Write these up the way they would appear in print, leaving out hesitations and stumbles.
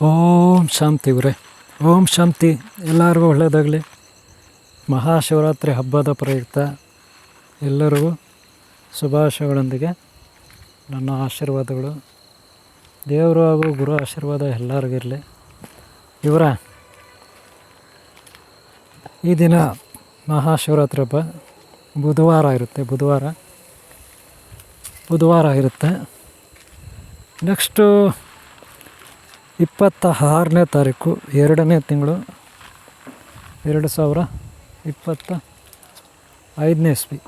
ಓಂ ಶಾಂತಿ ಗುರೇ. ಓಂ ಶಾಂತಿ. ಎಲ್ಲರಿಗೂ ಒಳ್ಳೆಯದಾಗಲಿ. ಮಹಾಶಿವರಾತ್ರಿ ಹಬ್ಬದ ಪ್ರಯುಕ್ತ ಎಲ್ಲರಿಗೂ ಶುಭಾಶಯಗಳೊಂದಿಗೆ ನನ್ನ ಆಶೀರ್ವಾದಗಳು. ದೇವರು ಹಾಗೂ ಗುರು ಆಶೀರ್ವಾದ ಎಲ್ಲರಿಗಿರಲಿ. ಇವರ ಈ ದಿನ ಮಹಾಶಿವರಾತ್ರಿ ಹಬ್ಬ ಬುಧವಾರ ಇರುತ್ತೆ. ನೆಕ್ಸ್ಟು 26ನೇ ತಾರೀಕು 2ನೇ ತಿಂಗಳು 2025 ಇಸ್ವಿ.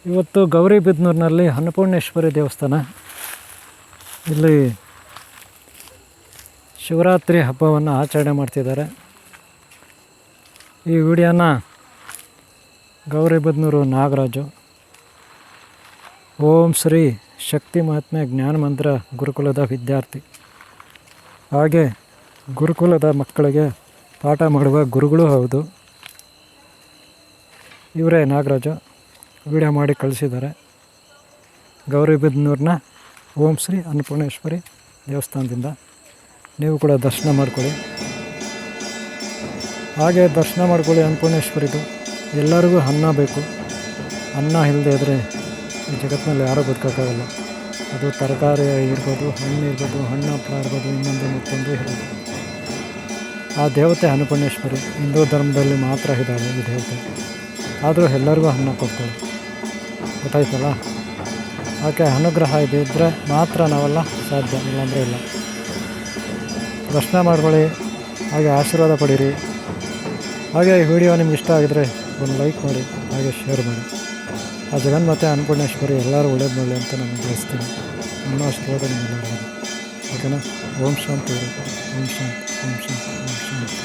ಇವತ್ತು ಗೌರಿಬಿದನೂರಿನಲ್ಲಿ ಅನ್ನಪೂರ್ಣೇಶ್ವರಿ ದೇವಸ್ಥಾನ, ಇಲ್ಲಿ ಶಿವರಾತ್ರಿ ಹಬ್ಬವನ್ನು ಆಚರಣೆ ಮಾಡ್ತಿದ್ದಾರೆ. ಈ ವಿಡಿಯೋನ ಗೌರಿಬಿದನೂರು ನಾಗರಾಜು ಓಂ ಶ್ರೀ ಶಕ್ತಿ ಮಹಾತ್ಮೆ ಜ್ಞಾನ ಮಂತ್ರ ಗುರುಕುಲದ ವಿದ್ಯಾರ್ಥಿ, ಹಾಗೆ ಗುರುಕುಲದ ಮಕ್ಕಳಿಗೆ ಪಾಠ ಮಾಡುವ ಗುರುಗಳು ಹೌದು. ಇವರೇ ನಾಗರಾಜು ವಿಡಿಯೋ ಮಾಡಿ ಕಳಿಸಿದ್ದಾರೆ. ಗೌರಿಬಿದನೂರಿನ ಓಂ ಶ್ರೀ ಅನ್ನಪೂರ್ಣೇಶ್ವರಿ ದೇವಸ್ಥಾನದಿಂದ ನೀವು ಕೂಡ ದರ್ಶನ ಮಾಡ್ಕೊಳ್ಳಿ. ಹಾಗೆ ದರ್ಶನ ಮಾಡ್ಕೊಳ್ಳಿ. ಅನ್ನಪೂರ್ಣೇಶ್ವರಿದು ಎಲ್ಲರಿಗೂ ಅನ್ನ ಬೇಕು. ಅನ್ನ ಇಲ್ಲದೆ ಇದ್ದರೆ ಈ ಜಗತ್ತಿನಲ್ಲಿ ಯಾರೂ ಬದುಕೋಕ್ಕಾಗಲ್ಲ. ಅದು ತರಕಾರಿ ಇರ್ಬೋದು, ಹಣ್ಣು ಇರ್ಬೋದು, ಹಣ್ಣು ಹಪ್ಪಳ ಇರ್ಬೋದು, ಇನ್ನೊಂದು ಮತ್ತೊಂದು ಇರ್ಬೋದು. ಆ ದೇವತೆ ಅನ್ನಪೂರ್ಣೇಶ್ವರಿ ಹಿಂದೂ ಧರ್ಮದಲ್ಲಿ ಮಾತ್ರ ಇದ್ದಾಳೆ ಈ ದೇವತೆ. ಆದರೂ ಎಲ್ಲರಿಗೂ ಅನ್ನ ಕೊಡ್ತಾಳೆ, ಗೊತ್ತಾಯ್ತಲ್ಲ. ಆಕೆ ಅನುಗ್ರಹ ಇದ್ದರೆ ಮಾತ್ರ ನಾವೆಲ್ಲ ಸಾಧ್ಯ, ಇಲ್ಲಾಂದರೆ ಇಲ್ಲ. ದರ್ಶನ ಮಾಡ್ಕೊಳ್ಳಿ, ಹಾಗೆ ಆಶೀರ್ವಾದ ಪಡೀರಿ. ಹಾಗೆ ಈ ವಿಡಿಯೋ ನಿಮ್ಗೆ ಇಷ್ಟ ಆಗಿದರೆ ಒಂದು ಲೈಕ್ ಮಾಡಿ, ಹಾಗೆ ಶೇರ್ ಮಾಡಿ. ಆ ಜಗನ್ಮಾತೆ ಅನ್ನಪೂರ್ಣೇಶ್ವರಿ ಎಲ್ಲರೂ ಒಳ್ಳೇದು ಮಾಡಲಿ ಅಂತ ನಾನು ಬಯಸ್ತೀನಿ. ನನ್ನ ಆಶೀರ್ವಾದ ನಿಮ್ಮೆಲ್ಲರಿಗೂ, ಓಕೆನಾ? ಓಂ ಶಾಂತಿ. ಓಂ ಶಾಂತಿ. ಓಂ ಶಾಂತಿ. ಓಂ ಶಾಂತಿ.